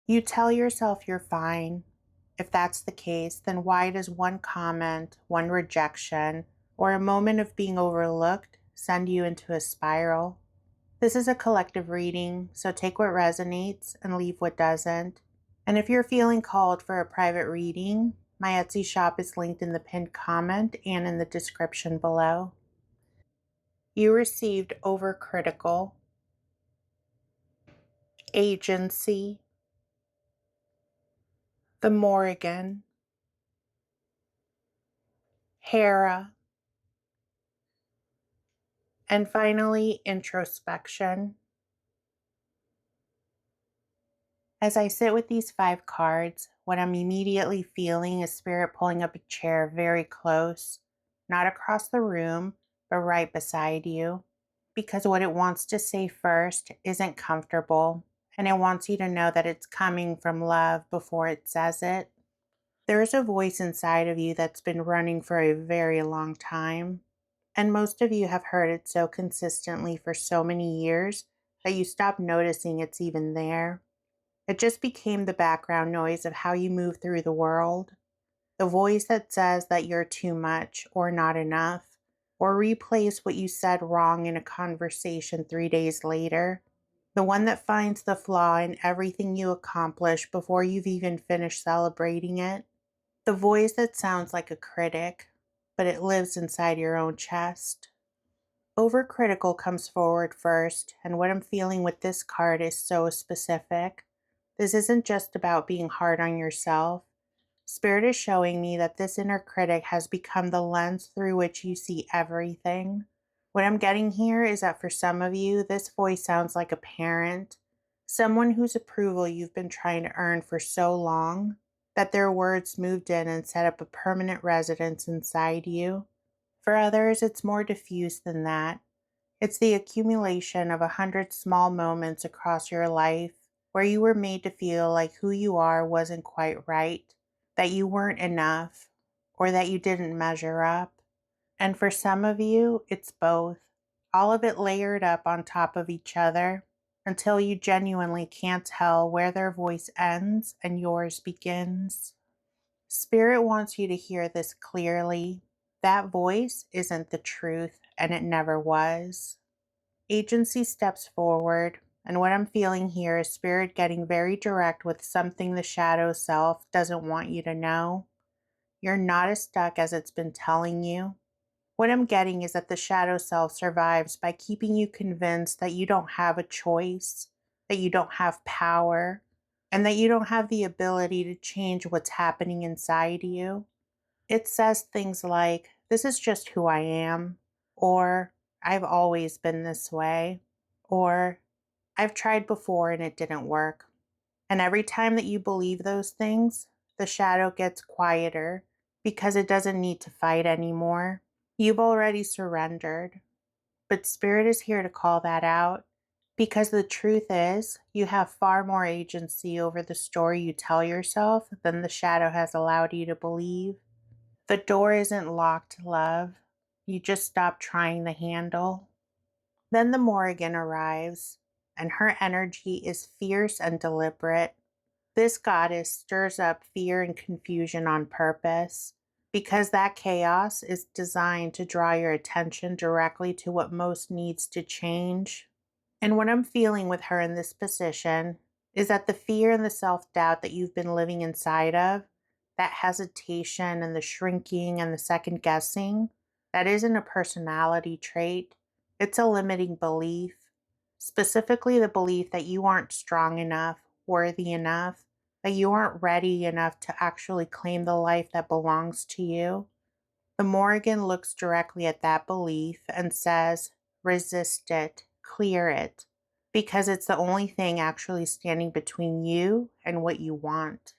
You tell yourself you're fine. If that's the case, then why does one comment, one rejection, or a moment of being overlooked send you into a spiral? This is a collective reading, so take what resonates and leave what doesn't. And if you're feeling called for a private reading, my Etsy shop is linked in the pinned comment and in the description below. You received Overcritical, Agency, the Morrigan, Hera, and finally, Introspection. As I sit with these 5 cards, what I'm immediately feeling is Spirit pulling up a chair very close, not across the room, but right beside you. Because what it wants to say first isn't comfortable, and it wants you to know that it's coming from love before it says it. There's a voice inside of you that's been running for a very long time, and most of you have heard it so consistently for so many years that you stop noticing it's even there. It just became the background noise of how you move through the world. The voice that says that you're too much or not enough, or replays what you said wrong in a conversation 3 days later. The one that finds the flaw in everything you accomplish before you've even finished celebrating it. The voice that sounds like a critic, but it lives inside your own chest. Overcritical comes forward first, and what I'm feeling with this card is so specific. This isn't just about being hard on yourself. Spirit is showing me that this inner critic has become the lens through which you see everything. What I'm getting here is that for some of you, this voice sounds like a parent, someone whose approval you've been trying to earn for so long, that their words moved in and set up a permanent residence inside you. For others, it's more diffuse than that. It's the accumulation of 100 small moments across your life where you were made to feel like who you are wasn't quite right, that you weren't enough, or that you didn't measure up. And for some of you, it's both, all of it layered up on top of each other until you genuinely can't tell where their voice ends and yours begins. Spirit wants you to hear this clearly. That voice isn't the truth, and it never was. Agency steps forward, and what I'm feeling here is Spirit getting very direct with something the shadow self doesn't want you to know. You're not as stuck as it's been telling you. What I'm getting is that the shadow self survives by keeping you convinced that you don't have a choice, that you don't have power, and that you don't have the ability to change what's happening inside you. It says things like, "This is just who I am," or "I've always been this way," or "I've tried before and it didn't work." And every time that you believe those things, the shadow gets quieter because it doesn't need to fight anymore. You've already surrendered. But Spirit is here to call that out because the truth is, you have far more agency over the story you tell yourself than the shadow has allowed you to believe. The door isn't locked, love. You just stop trying the handle. Then the Morrigan arrives, and her energy is fierce and deliberate. This goddess stirs up fear and confusion on purpose, because that chaos is designed to draw your attention directly to what most needs to change. And what I'm feeling with her in this position is that the fear and the self-doubt that you've been living inside of, that hesitation and the shrinking and the second guessing, that isn't a personality trait. It's a limiting belief, specifically the belief that you aren't strong enough, worthy enough, that you aren't ready enough to actually claim the life that belongs to you. The Morrigan looks directly at that belief and says, resist it, clear it, because it's the only thing actually standing between you and what you want.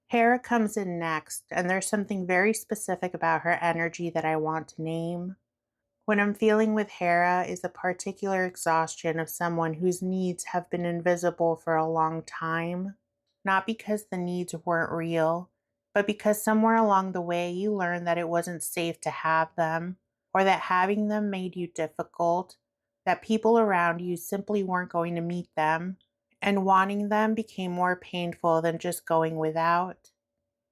Hera comes in next, and there's something very specific about her energy that I want to name. What I'm feeling with Hera is a particular exhaustion of someone whose needs have been invisible for a long time. Not because the needs weren't real, but because somewhere along the way you learned that it wasn't safe to have them, or that having them made you difficult, that people around you simply weren't going to meet them, and wanting them became more painful than just going without.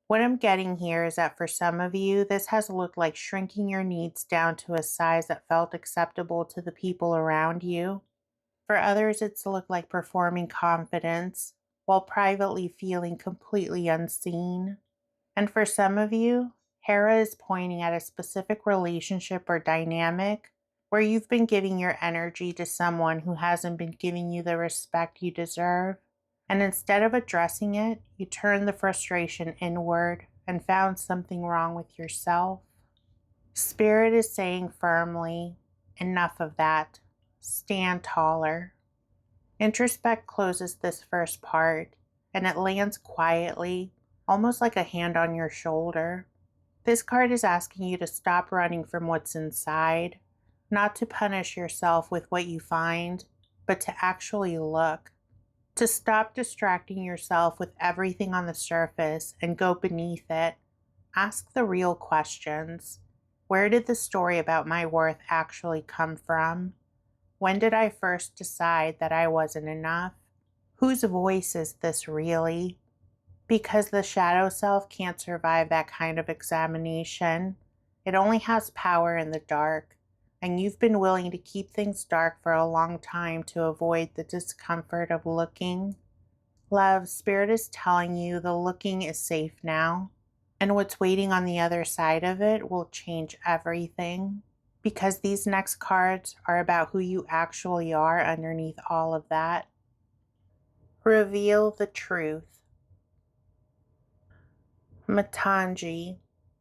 What I'm getting here is that for some of you, this has looked like shrinking your needs down to a size that felt acceptable to the people around you. For others, it's looked like performing confidence while privately feeling completely unseen. And for some of you, Hera is pointing at a specific relationship or dynamic where you've been giving your energy to someone who hasn't been giving you the respect you deserve. And instead of addressing it, you turned the frustration inward and found something wrong with yourself. Spirit is saying firmly, enough of that. Stand taller. Introspect closes this first part, and it lands quietly, almost like a hand on your shoulder. This card is asking you to stop running from what's inside, not to punish yourself with what you find, but to actually look. To stop distracting yourself with everything on the surface and go beneath it. Ask the real questions. Where did the story about my worth actually come from? When did I first decide that I wasn't enough? Whose voice is this really? Because the shadow self can't survive that kind of examination. It only has power in the dark, and you've been willing to keep things dark for a long time to avoid the discomfort of looking. Love, Spirit is telling you the looking is safe now, and what's waiting on the other side of it will change everything. Because these next cards are about who you actually are underneath all of that. Reveal the truth. Matangi,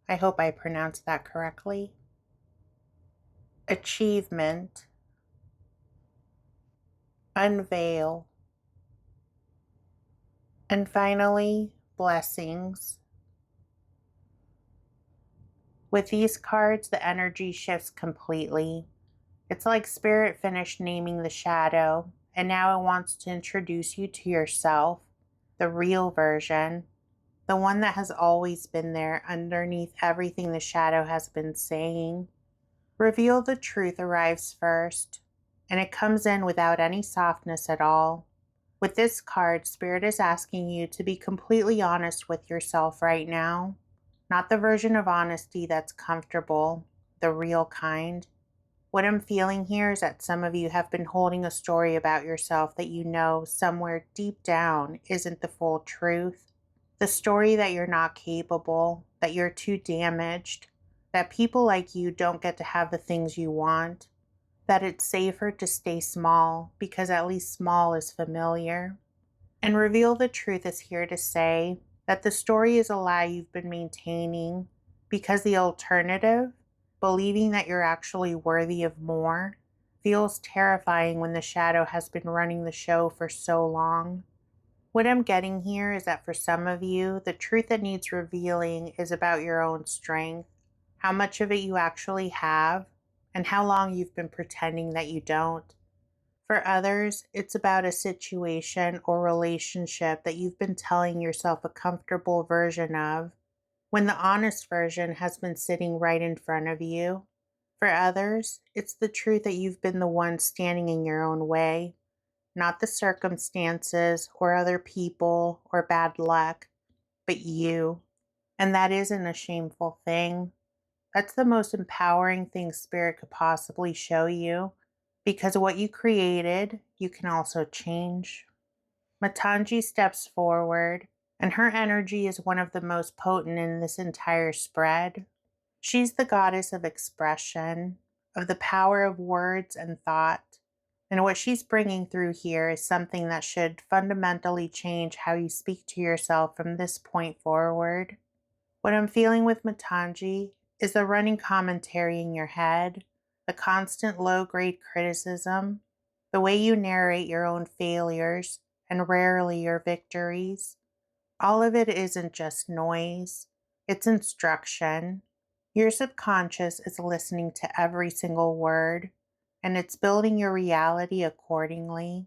I hope I pronounced that correctly. Achievement. Unveil. And finally, blessings. With these cards, the energy shifts completely. It's like Spirit finished naming the shadow, and now it wants to introduce you to yourself, the real version, the one that has always been there underneath everything the shadow has been saying. Reveal the truth arrives first, and it comes in without any softness at all. With this card, Spirit is asking you to be completely honest with yourself right now. Not the version of honesty that's comfortable, the real kind. What I'm feeling here is that some of you have been holding a story about yourself that you know somewhere deep down isn't the full truth. The story that you're not capable, that you're too damaged, that people like you don't get to have the things you want, that it's safer to stay small because at least small is familiar. And Reveal the Truth is here to say that the story is a lie you've been maintaining because the alternative, believing that you're actually worthy of more, feels terrifying when the shadow has been running the show for so long. What I'm getting here is that for some of you, the truth that needs revealing is about your own strength, how much of it you actually have, and how long you've been pretending that you don't. For others, it's about a situation or relationship that you've been telling yourself a comfortable version of, when the honest version has been sitting right in front of you. For others, it's the truth that you've been the one standing in your own way, not the circumstances or other people or bad luck, but you. And that isn't a shameful thing. That's the most empowering thing Spirit could possibly show you, because what you created, you can also change. Matangi steps forward, and her energy is one of the most potent in this entire spread. She's the goddess of expression, of the power of words and thought. And what she's bringing through here is something that should fundamentally change how you speak to yourself from this point forward. What I'm feeling with Matangi is the running commentary in your head, the constant low-grade criticism, the way you narrate your own failures and rarely your victories. All of it isn't just noise, it's instruction. Your subconscious is listening to every single word, and it's building your reality accordingly.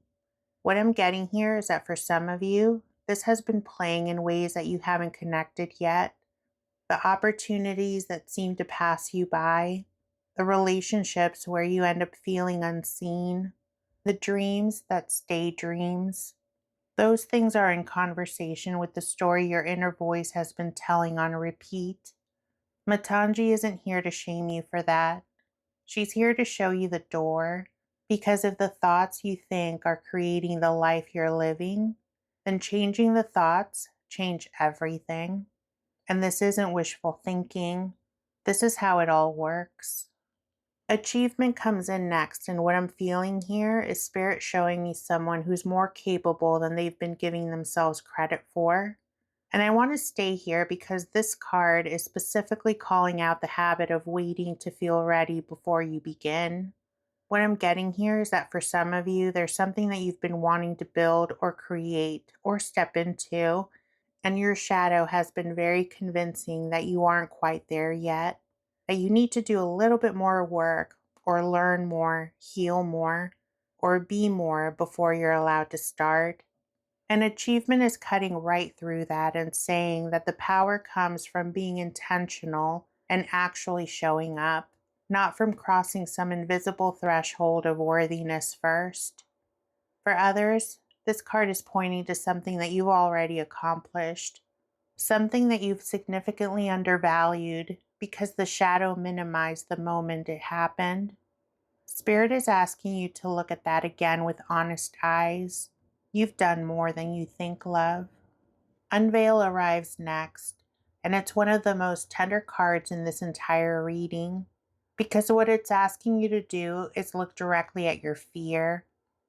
What I'm getting here is that for some of you, this has been playing in ways that you haven't connected yet. The opportunities that seem to pass you by, the relationships where you end up feeling unseen, the dreams that stay dreams. Those things are in conversation with the story your inner voice has been telling on repeat. Matangi isn't here to shame you for that. She's here to show you the door, because if the thoughts you think are creating the life you're living, then changing the thoughts change everything. And this isn't wishful thinking. This is how it all works. Achievement comes in next, and what I'm feeling here is Spirit showing me someone who's more capable than they've been giving themselves credit for. And I want to stay here because this card is specifically calling out the habit of waiting to feel ready before you begin. What I'm getting here is that for some of you, there's something that you've been wanting to build or create or step into, and your shadow has been very convincing that you aren't quite there yet, that you need to do a little bit more work or learn more, heal more, or be more before you're allowed to start. And achievement is cutting right through that and saying that the power comes from being intentional and actually showing up, not from crossing some invisible threshold of worthiness first. For others, this card is pointing to something that you've already accomplished, something that you've significantly undervalued because the shadow minimized the moment it happened. Spirit is asking you to look at that again with honest eyes. You've done more than you think, love. Unveil arrives next, and it's one of the most tender cards in this entire reading because what it's asking you to do is look directly at your fear,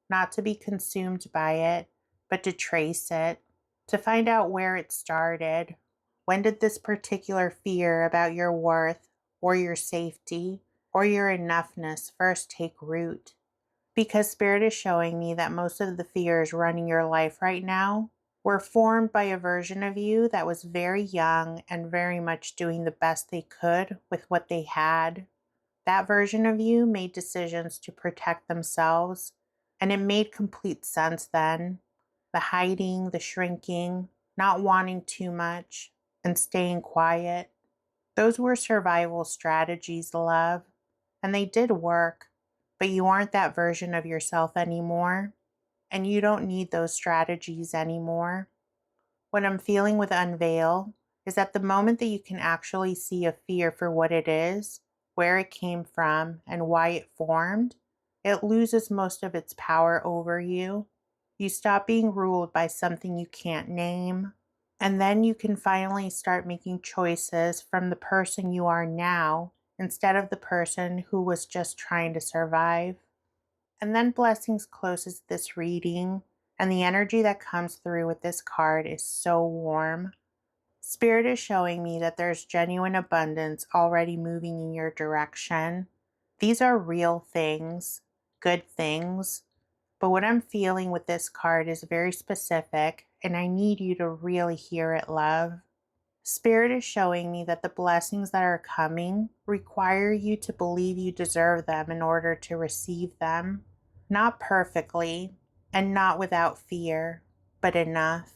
not to be consumed by it, but to trace it, to find out where it started. When did this particular fear about your worth or your safety or your enoughness first take root? Because Spirit is showing me that most of the fears running your life right now were formed by a version of you that was very young and very much doing the best they could with what they had. That version of you made decisions to protect themselves, and it made complete sense then. The hiding, the shrinking, not wanting too much, and staying quiet. Those were survival strategies, love, and they did work, but you aren't that version of yourself anymore, and you don't need those strategies anymore. What I'm feeling with Unveil is that the moment that you can actually see a fear for what it is, where it came from, and why it formed, it loses most of its power over you. You stop being ruled by something you can't name, and then you can finally start making choices from the person you are now instead of the person who was just trying to survive. And then Blessings closes this reading, and the energy that comes through with this card is so warm. Spirit is showing me that there's genuine abundance already moving in your direction. These are real things, good things. But what I'm feeling with this card is very specific, and I need you to really hear it, love. Spirit is showing me that the blessings that are coming require you to believe you deserve them in order to receive them. Not perfectly, and not without fear, but enough.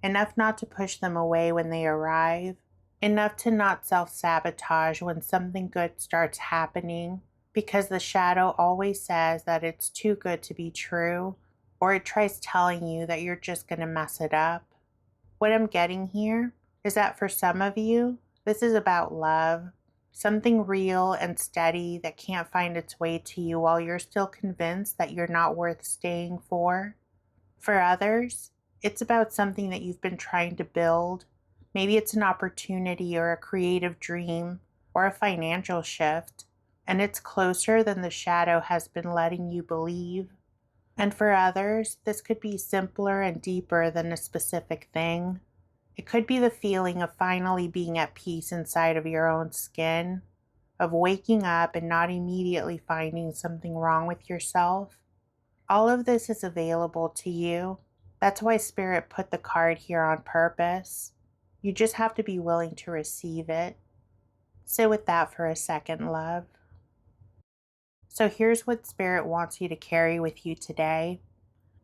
Enough not to push them away when they arrive. Enough to not self-sabotage when something good starts happening, because the shadow always says that it's too good to be true, or it tries telling you that you're just going to mess it up. What I'm getting here is that for some of you, this is about love, something real and steady that can't find its way to you while you're still convinced that you're not worth staying for. For others, it's about something that you've been trying to build. Maybe it's an opportunity or a creative dream or a financial shift, and it's closer than the shadow has been letting you believe. And for others, this could be simpler and deeper than a specific thing. It could be the feeling of finally being at peace inside of your own skin, of waking up and not immediately finding something wrong with yourself. All of this is available to you. That's why Spirit put the card here on purpose. You just have to be willing to receive it. Sit with that for a second, love. So here's what Spirit wants you to carry with you today.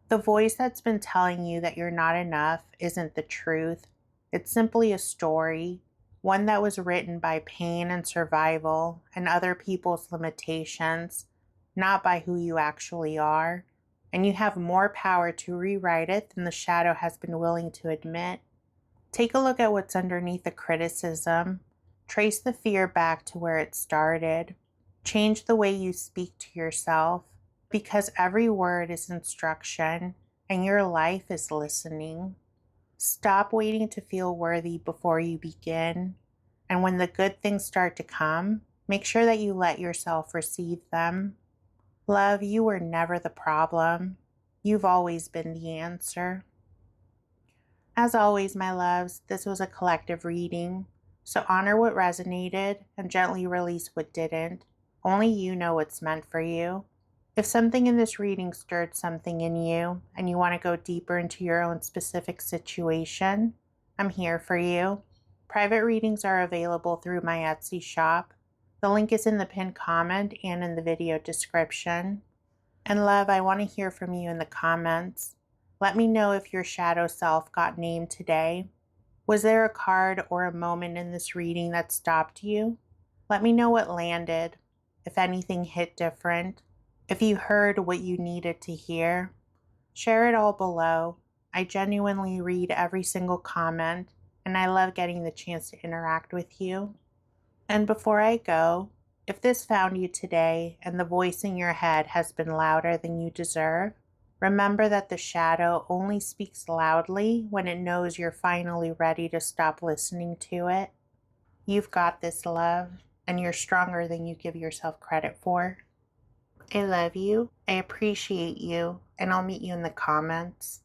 The voice that's been telling you that you're not enough isn't the truth. It's simply a story, one that was written by pain and survival and other people's limitations, not by who you actually are. and you have more power to rewrite it than the shadow has been willing to admit. Take a look at what's underneath the criticism. Trace the fear back to where it started. Change the way you speak to yourself, because every word is instruction and your life is listening. Stop waiting to feel worthy before you begin. And when the good things start to come, make sure that you let yourself receive them. Love, you were never the problem. You've always been the answer. As always, my loves, this was a collective reading, so honor what resonated and gently release what didn't. Only you know what's meant for you. If something in this reading stirred something in you and you want to go deeper into your own specific situation, I'm here for you. Private readings are available through my Etsy shop. The link is in the pinned comment and in the video description. And love, I want to hear from you in the comments. Let me know if your shadow self got named today. Was there a card or a moment in this reading that stopped you? Let me know what landed, if anything hit different, if you heard what you needed to hear. Share it all below. I genuinely read every single comment, and I love getting the chance to interact with you. And before I go, if this found you today and the voice in your head has been louder than you deserve, remember that the shadow only speaks loudly when it knows you're finally ready to stop listening to it. You've got this, love, and you're stronger than you give yourself credit for. I love you, I appreciate you, and I'll meet you in the comments.